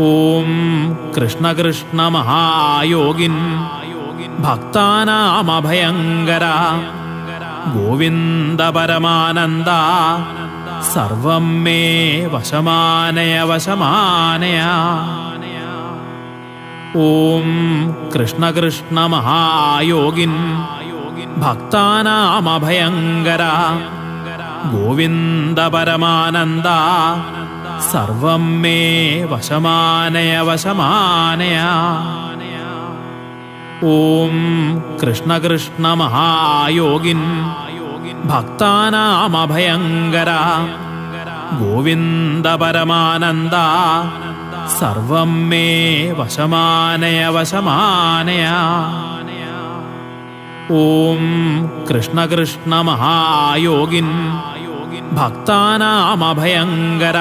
ഓം കൃഷ്ണ കൃഷ്ണ മഹായോഗിൻ ഭക്താനാമഭയങ്കര ഗോവിന്ദ പരമാനന്ദ സർവം മേ വശമാനയ വശമാനയ. ഓം കൃഷ്ണ കൃഷ്ണ മഹായോഗിൻ ഭക്താനാമഭയങ്കര ഗോവിന്ദ പരമാനന്ദ സർവം മേ വശമാനയ വശമാനയ. ഓം കൃഷ്ണ കൃഷ്ണ മഹായോഗിൻ ഭക്താനാമഭയങ്കര ഗോവിന്ദ പരമാനന്ദ സർവം മേ വശമാനയ വശമാനയ. ഓം കൃഷ്ണ കൃഷ്ണ മഹായോഗിൻ ഭക്താനാമഭയങ്കര